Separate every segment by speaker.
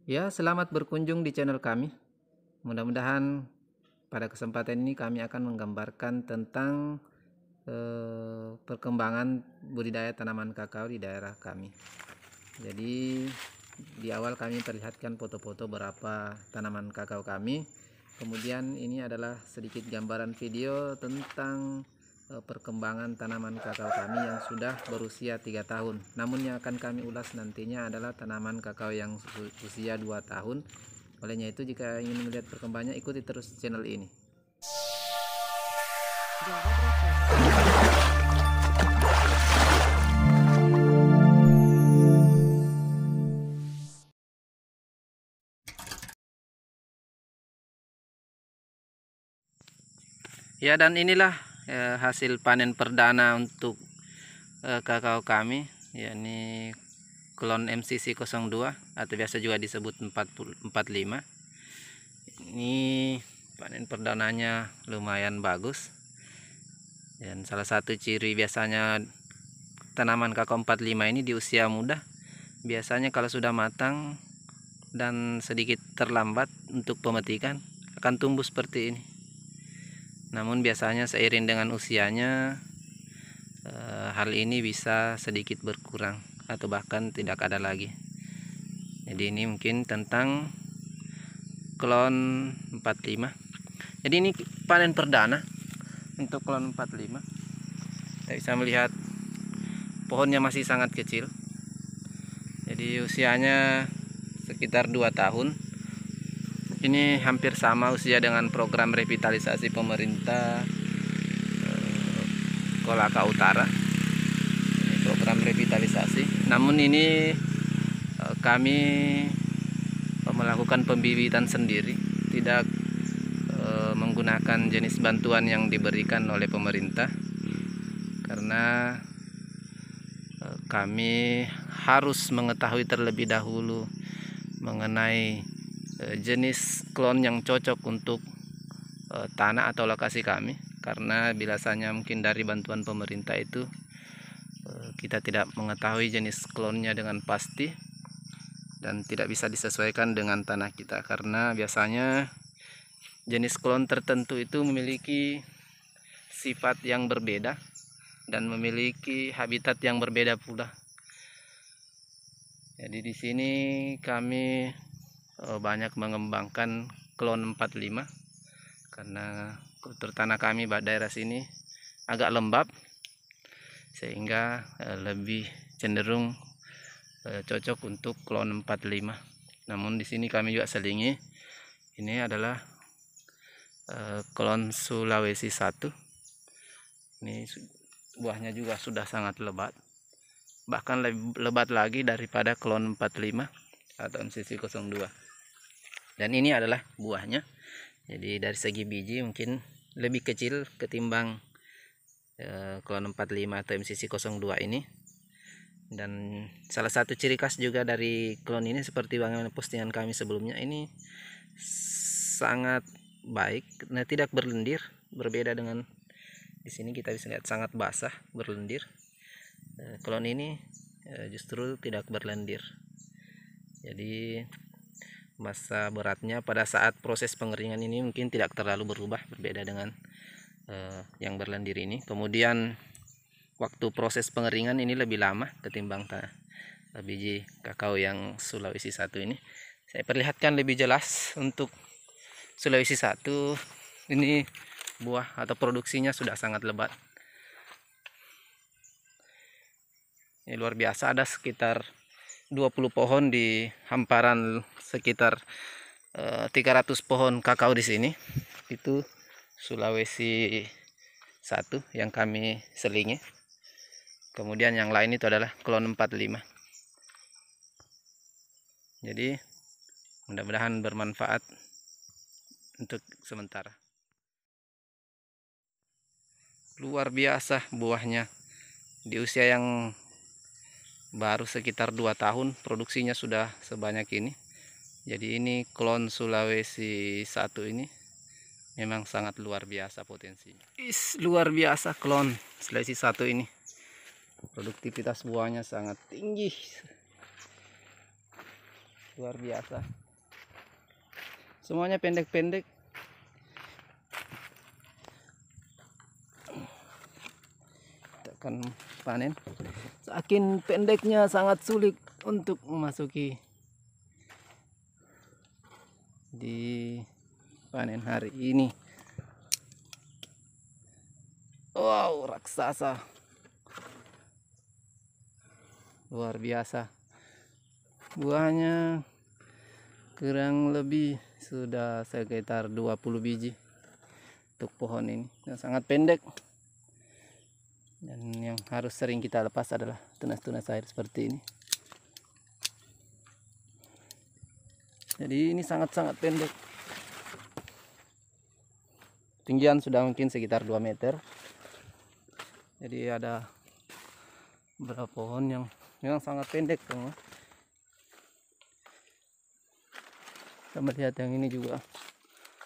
Speaker 1: Ya, selamat berkunjung di channel kami. Mudah-mudahan pada kesempatan ini kami akan menggambarkan tentang perkembangan budidaya tanaman kakao di daerah kami. Jadi di awal kami perlihatkan foto-foto beberapa tanaman kakao kami. Kemudian ini adalah sedikit gambaran video tentang perkembangan tanaman kakao kami yang sudah berusia 3 tahun. Namun yang akan kami ulas nantinya adalah tanaman kakao yang usia 2 tahun. Olehnya itu, jika ingin melihat perkembangannya, ikuti terus channel ini. Ya, dan inilah hasil panen perdana untuk kakao kami, yakni klon MCC 02 atau biasa juga disebut 45. Ini panen perdananya lumayan bagus. Dan salah satu ciri biasanya tanaman kakao 45 ini di usia muda, biasanya kalau sudah matang dan sedikit terlambat untuk pemetikan akan tumbuh seperti ini. Namun biasanya seiring dengan usianya hal ini bisa sedikit berkurang atau bahkan tidak ada lagi. Jadi ini mungkin tentang klon 45. Jadi ini panen perdana untuk klon 45. Kita bisa melihat pohonnya masih sangat kecil. Jadi usianya sekitar 2 tahun. Ini hampir sama usia dengan program revitalisasi pemerintah Kolaka Utara. Ini program revitalisasi. Namun ini kami melakukan pembibitan sendiri, tidak menggunakan jenis bantuan yang diberikan oleh pemerintah, karena kami harus mengetahui terlebih dahulu mengenai jenis klon yang cocok untuk tanah atau lokasi kami, karena biasanya mungkin dari bantuan pemerintah itu kita tidak mengetahui jenis klonnya dengan pasti dan tidak bisa disesuaikan dengan tanah kita, karena biasanya jenis klon tertentu itu memiliki sifat yang berbeda dan memiliki habitat yang berbeda pula. Jadi di sini kami banyak mengembangkan klon 45 karena kultur tanah kami daerah sini agak lembab, sehingga lebih cenderung cocok untuk klon 45. Namun di sini kami juga selingi, ini adalah klon Sulawesi 1. Ini buahnya juga sudah sangat lebat, bahkan lebih lebat lagi daripada klon 45 atau MCC 02. Dan ini adalah buahnya. Jadi dari segi biji mungkin lebih kecil ketimbang klon 45 atau MCC 02 ini. Dan salah satu ciri khas juga dari klon ini, seperti bagaimana postingan kami sebelumnya, ini sangat baik, nah tidak berlendir, berbeda dengan di sini kita bisa lihat sangat basah berlendir. Klon ini justru tidak berlendir. Jadi masa beratnya pada saat proses pengeringan ini mungkin tidak terlalu berubah, berbeda dengan yang berlendir ini. Kemudian waktu proses pengeringan ini lebih lama ketimbang biji kakao yang Sulawesi 1 ini. Saya perlihatkan lebih jelas untuk Sulawesi 1. Ini buah atau produksinya sudah sangat lebat. Ini luar biasa, ada sekitar 20 pohon di hamparan sekitar 300 pohon kakao di sini. Itu Sulawesi 1 yang kami selingi. Kemudian yang lain itu adalah klon 45. Jadi mudah-mudahan bermanfaat untuk sementara. Luar biasa buahnya. Di usia yang baru sekitar 2 tahun produksinya sudah sebanyak ini. Jadi ini klon Sulawesi 1 ini memang sangat luar biasa potensinya. Luar biasa klon Sulawesi 1 ini. Produktivitas buahnya sangat tinggi. luar biasa. Semuanya pendek-pendek. Kita akan panen. Saking pendeknya sangat sulit untuk memasuki di panen hari ini. Wow, raksasa. Luar biasa. Buahnya kurang lebih sudah sekitar 20 biji untuk pohon ini. Yang sangat pendek. Dan yang harus sering kita lepas adalah tunas-tunas air seperti ini. Jadi ini sangat-sangat pendek. Tinggian sudah mungkin sekitar 2 meter. Jadi ada beberapa pohon yang memang sangat pendek, teman. Kita melihat yang ini juga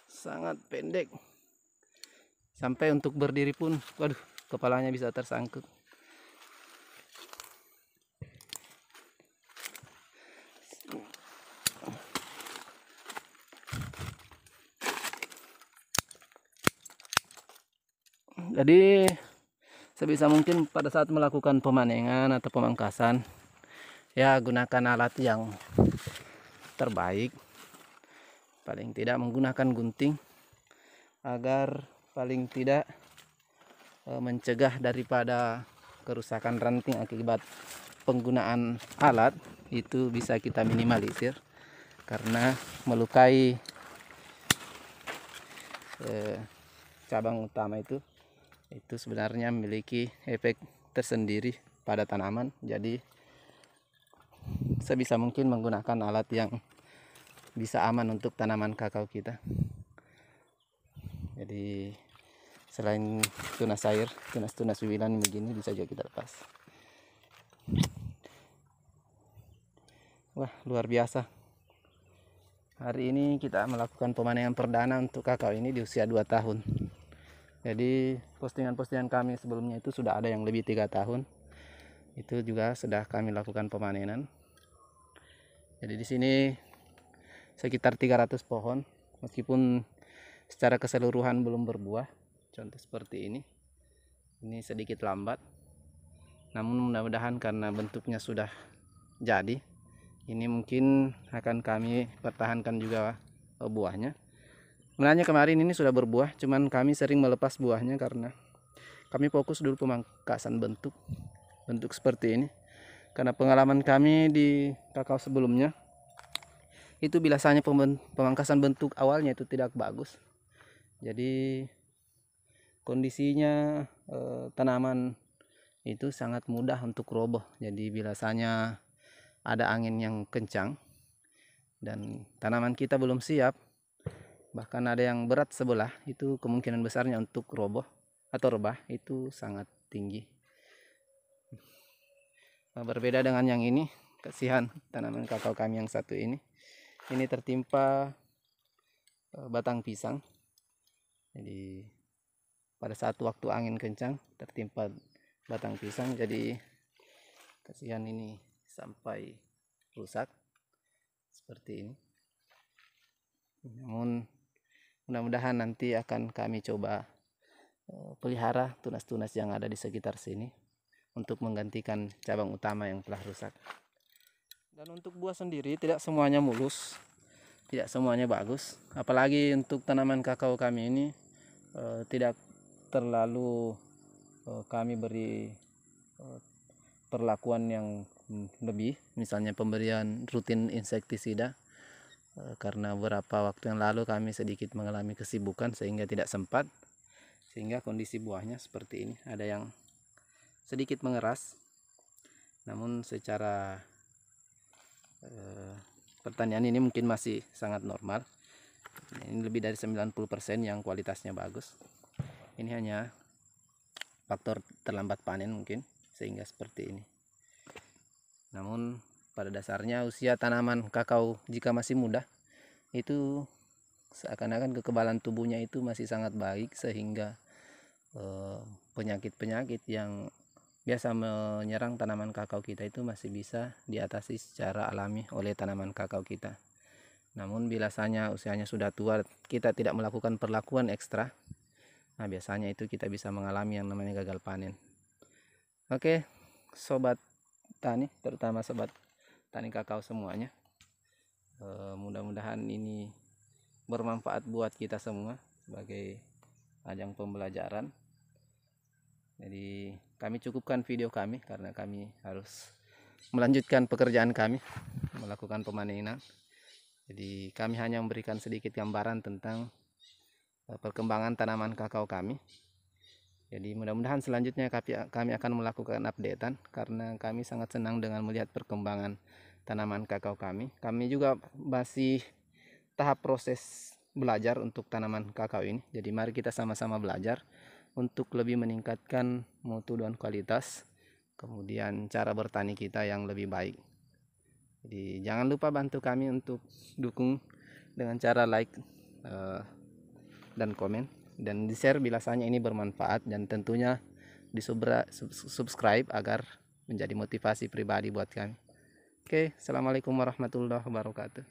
Speaker 1: sangat pendek. Sampai untuk berdiri pun, waduh, kepalanya bisa tersangkut. Jadi sebisa mungkin pada saat melakukan pemanengan atau pemangkasan, ya gunakan alat yang terbaik. Paling tidak menggunakan gunting agar paling tidak mencegah daripada kerusakan ranting akibat penggunaan alat itu bisa kita minimalisir, karena melukai cabang utama itu sebenarnya memiliki efek tersendiri pada tanaman. Jadi sebisa mungkin menggunakan alat yang bisa aman untuk tanaman kakao kita. Jadi selain tunas air, tunas-tunas wiwilan begini bisa juga kita lepas. Wah, luar biasa. Hari ini kita melakukan pemanengan perdana untuk kakao ini di usia 2 tahun. Jadi postingan-postingan kami sebelumnya itu sudah ada yang lebih 3 tahun. Itu juga sudah kami lakukan pemanenan. Jadi di sini sekitar 300 pohon, meskipun secara keseluruhan belum berbuah. Contoh seperti ini. Ini sedikit lambat. Namun mudah-mudahan karena bentuknya sudah jadi, ini mungkin akan kami pertahankan juga buahnya. Sebenarnya kemarin ini sudah berbuah, cuman kami sering melepas buahnya karena kami fokus dulu pemangkasan bentuk seperti ini. Karena pengalaman kami di kakao sebelumnya, itu biasanya pemangkasan bentuk awalnya itu tidak bagus. Jadi kondisinya tanaman itu sangat mudah untuk roboh. Jadi biasanya ada angin yang kencang dan tanaman kita belum siap, bahkan ada yang berat sebelah, itu kemungkinan besarnya untuk roboh atau rebah itu sangat tinggi. Nah, berbeda dengan yang ini, kasihan tanaman kakao kami yang satu ini tertimpa batang pisang. Jadi pada saat waktu angin kencang tertimpa batang pisang, jadi kasihan ini sampai rusak seperti ini. Namun mudah-mudahan nanti akan kami coba pelihara tunas-tunas yang ada di sekitar sini untuk menggantikan cabang utama yang telah rusak. Dan untuk buah sendiri tidak semuanya mulus, tidak semuanya bagus. Apalagi untuk tanaman kakao kami ini tidak terlalu kami beri perlakuan yang lebih, misalnya pemberian rutin insektisida, karena beberapa waktu yang lalu kami sedikit mengalami kesibukan sehingga tidak sempat, sehingga kondisi buahnya seperti ini. Ada yang sedikit mengeras, namun secara pertanian ini mungkin masih sangat normal. Ini lebih dari 90% yang kualitasnya bagus. Ini hanya faktor terlambat panen mungkin sehingga seperti ini. Namun pada dasarnya usia tanaman kakao jika masih muda itu seakan-akan kekebalan tubuhnya itu masih sangat baik, sehingga penyakit-penyakit yang biasa menyerang tanaman kakao kita itu masih bisa diatasi secara alami oleh tanaman kakao kita. Namun biasanya usianya sudah tua, kita tidak melakukan perlakuan ekstra, nah biasanya itu kita bisa mengalami yang namanya gagal panen. Oke, sobat tani, terutama sobat tani kakao semuanya, mudah-mudahan ini bermanfaat buat kita semua sebagai ajang pembelajaran. Jadi kami cukupkan video kami karena kami harus melanjutkan pekerjaan kami melakukan pemanenan. Jadi kami hanya memberikan sedikit gambaran tentang perkembangan tanaman kakao kami. Jadi mudah-mudahan selanjutnya kami akan melakukan updatean karena kami sangat senang dengan melihat perkembangan tanaman kakao kami. Kami juga masih tahap proses belajar untuk tanaman kakao ini. Jadi mari kita sama-sama belajar untuk lebih meningkatkan mutu dan kualitas, kemudian cara bertani kita yang lebih baik. Jadi jangan lupa bantu kami untuk dukung dengan cara like dan komen, dan di share bilasanya ini bermanfaat, dan tentunya di subscribe agar menjadi motivasi pribadi buat kami. Oke, assalamualaikum warahmatullahi wabarakatuh.